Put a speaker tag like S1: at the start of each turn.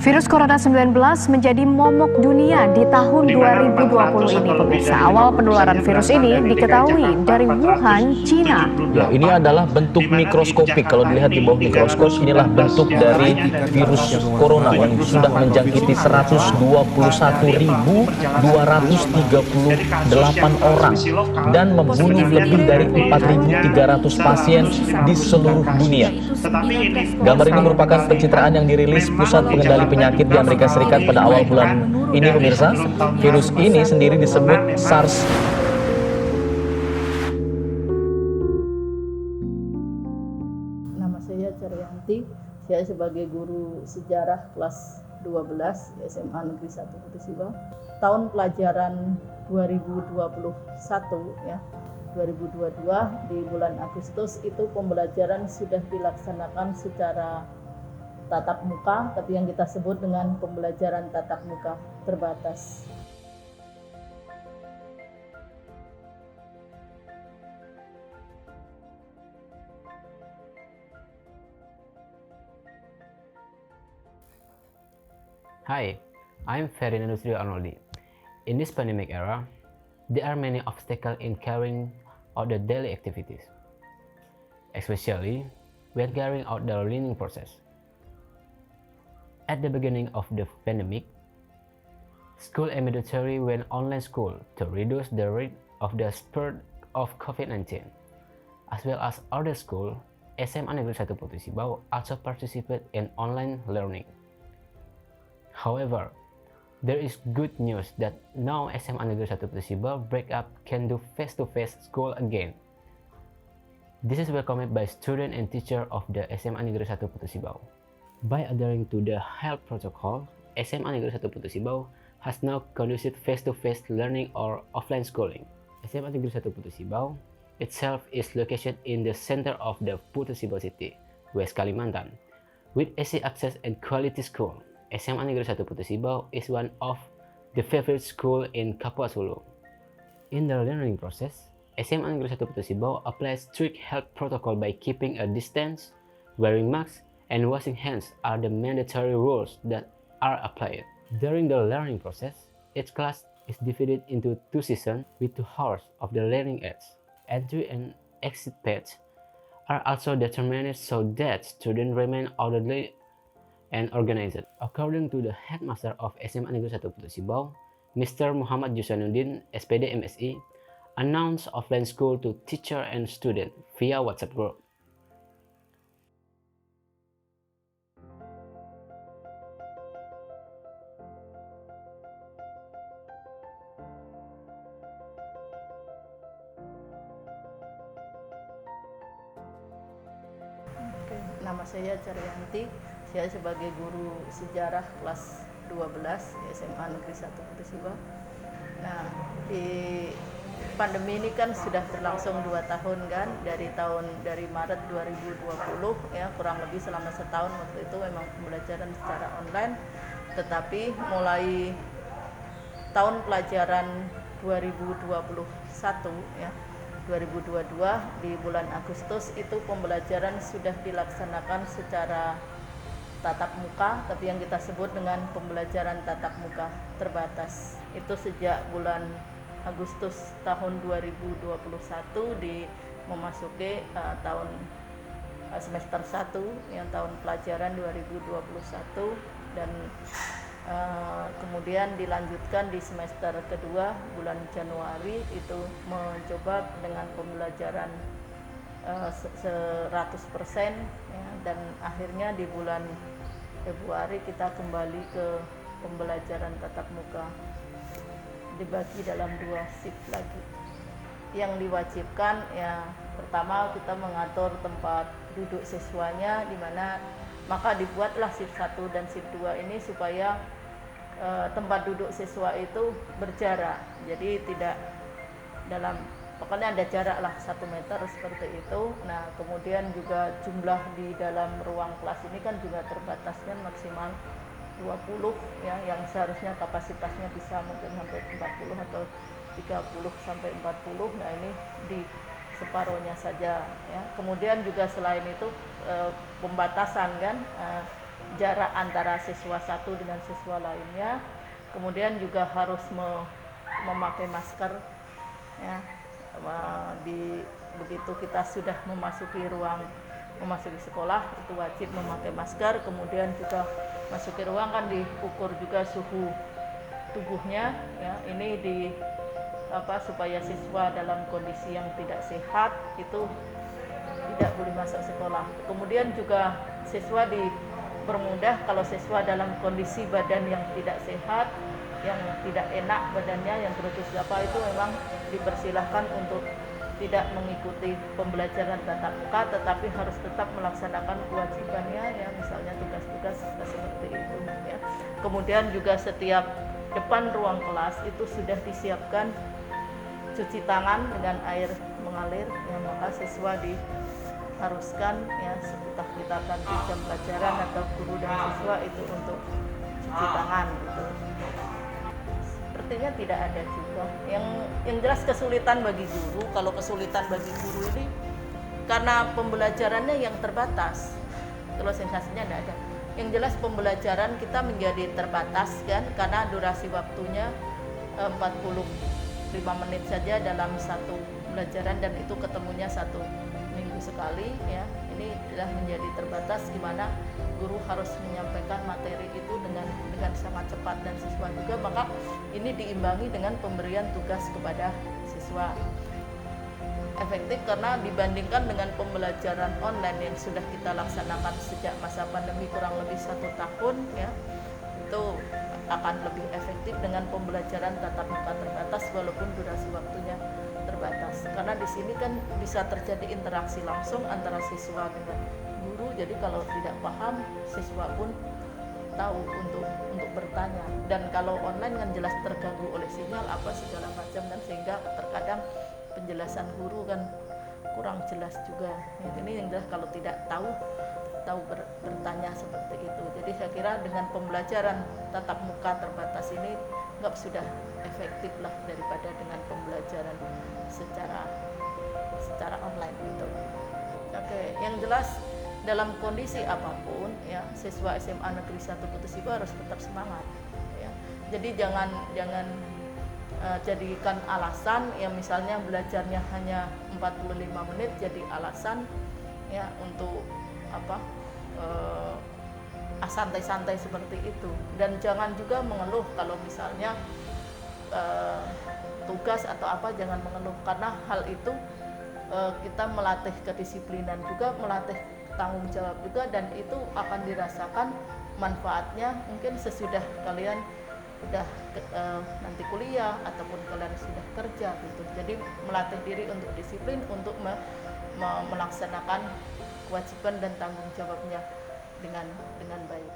S1: Virus Corona 19 menjadi momok dunia di tahun 2020 ini, pemirsa. Awal penularan virus ini diketahui dari Wuhan, Cina.
S2: Ya, ini adalah bentuk mikroskopik. Kalau dilihat di bawah mikroskop, inilah bentuk dari virus corona yang sudah menjangkiti 121.238 orang dan membunuh lebih dari 4.300 pasien di seluruh dunia. Gambar ini merupakan pencitraan yang dirilis Pusat Pengendali Penyakit di Amerika Serikat pada awal bulan ini, pemirsa. Virus ini sendiri disebut SARS.
S3: Nama saya Ceryanti, saya sebagai guru sejarah kelas 12 SMA Negeri 1 Putus Ibau. Tahun pelajaran 2021 ya, 2022 di bulan Agustus itu pembelajaran sudah dilaksanakan secara tatap muka, tapi yang kita sebut dengan pembelajaran tatap muka terbatas.
S4: Hi, I'm Ferdinand Nusrio Arnoldi. In this pandemic era, there are many obstacles in carrying out the daily activities, especially when carrying out the learning process. At the beginning of the pandemic, school immediately went online school to reduce the rate of the spread of COVID-19. As well as other schools, SMA Negeri 1 Putus Ibau also participate in online learning. However, there is good news that now SMA Negeri 1 Putus Ibau break up can do face-to-face school again. This is welcomed by students and teachers of the SMA Negeri 1 Putus Ibau. By adhering to the health protocol, SMA Negeri 1 Putus Ibau has now conducted face-to-face learning or offline schooling. SMA Negeri 1 Putus Ibau itself is located in the center of the Putus Ibau city, West Kalimantan. With easy access and quality school, SMA Negeri 1 Putus Ibau is one of the favorite school in Kapuas Hulu. In the learning process, SMA Negeri 1 Putus Ibau applies strict health protocol by keeping a distance, wearing masks, and washing hands are the mandatory rules that are applied. During the learning process, each class is divided into 2 sessions with 2 hours of the learning aids. Entry and exit paths are also determined so that students remain orderly and organized. According to the headmaster of SMA Negeri 1 Putus Ibau, Mr. Muhammad Jusanuddin, SPD MSI, announced offline school to teacher and student via WhatsApp group.
S3: Nama saya Ceryanti, saya sebagai guru sejarah kelas 12 SMA Negeri 1 Putus Ibau. Nah, di pandemi ini kan sudah berlangsung 2 tahun kan, dari Maret 2020 ya, kurang lebih selama setahun. Waktu itu memang pembelajaran secara online, tetapi mulai tahun pelajaran 2021 ya, 2022 di bulan Agustus itu pembelajaran sudah dilaksanakan secara tatap muka, tapi yang kita sebut dengan pembelajaran tatap muka terbatas. Itu sejak bulan Agustus tahun 2021 memasuki tahun semester 1 yang tahun pelajaran 2021, dan kemudian dilanjutkan di semester kedua bulan Januari itu mencoba dengan pembelajaran 100% ya, dan akhirnya di bulan Februari kita kembali ke pembelajaran tatap muka, dibagi dalam 2 shift lagi. Yang diwajibkan ya, pertama kita mengatur tempat duduk siswanya, di mana maka dibuatlah shift 1 dan shift 2 ini supaya tempat duduk siswa itu berjarak, jadi tidak dalam, pokoknya ada jarak lah 1 meter seperti itu. Nah, kemudian juga jumlah di dalam ruang kelas ini kan juga terbatas kan, maksimal 20 ya, yang seharusnya kapasitasnya bisa mungkin sampai 40 atau 30 sampai 40. Nah, ini di separuhnya saja ya. Kemudian juga selain itu pembatasan kan, jarak antara siswa satu dengan siswa lainnya, kemudian juga harus memakai masker ya. Begitu kita sudah memasuki sekolah itu wajib memakai masker, kemudian juga masuki ruang kan diukur juga suhu tubuhnya ya, ini supaya siswa dalam kondisi yang tidak sehat itu tidak boleh masuk sekolah. Kemudian juga siswa dipermudah kalau siswa dalam kondisi badan yang tidak sehat, yang tidak enak badannya, yang terus apa itu memang dipersilahkan untuk tidak mengikuti pembelajaran tatap muka, tetapi harus tetap melaksanakan kewajibannya ya, misalnya tugas-tugas seperti itu ya. Kemudian juga setiap depan ruang kelas itu sudah disiapkan cuci tangan dengan air mengalir ya, maka siswa diharuskan ya setelah kita ganti jam pelajaran atau guru dan siswa itu untuk cuci tangan gitu. Sepertinya tidak ada juga. Yang jelas kesulitan bagi guru, kalau kesulitan bagi guru ini karena pembelajarannya yang terbatas. Kalau sensasinya tidak ada. Yang jelas pembelajaran kita menjadi terbatas kan, karena durasi waktunya 45 menit saja dalam satu pelajaran, dan itu ketemunya 1 minggu sekali ya. Ini adalah menjadi terbatas di mana guru harus menyampaikan materi itu dengan sangat cepat dan siswa juga, maka ini diimbangi dengan pemberian tugas kepada siswa. Efektif karena dibandingkan dengan pembelajaran online yang sudah kita laksanakan sejak masa pandemi kurang lebih 1 tahun ya, itu akan lebih efektif dengan pembelajaran tatap muka terbatas walaupun durasi waktunya terbatas. Karena di sini kan bisa terjadi interaksi langsung antara siswa dengan guru. Jadi kalau tidak paham, siswa pun tahu untuk bertanya. Dan kalau online kan jelas terganggu oleh sinyal apa segala macam, dan sehingga terkadang penjelasan guru kan kurang jelas juga. Ini yang jelas kalau tidak tahu bertanya seperti itu. Jadi saya kira dengan pembelajaran tatap muka terbatas ini nggak sudah efektif lah daripada dengan pembelajaran secara online gitu. Oke, yang jelas dalam kondisi apapun ya, siswa SMA Negeri 1 Putus Ibu harus tetap semangat ya. Jadi jangan jadikan alasan ya, misalnya belajarnya hanya 45 menit jadi alasan ya untuk santai-santai seperti itu. Dan jangan juga mengeluh kalau misalnya tugas atau apa, jangan mengeluh, karena hal itu kita melatih kedisiplinan juga, melatih tanggung jawab juga, dan itu akan dirasakan manfaatnya mungkin sesudah kalian udah nanti kuliah ataupun kalian sudah kerja gitu. Jadi melatih diri untuk disiplin, untuk melaksanakan kewajiban dan tanggung jawabnya dengan baik.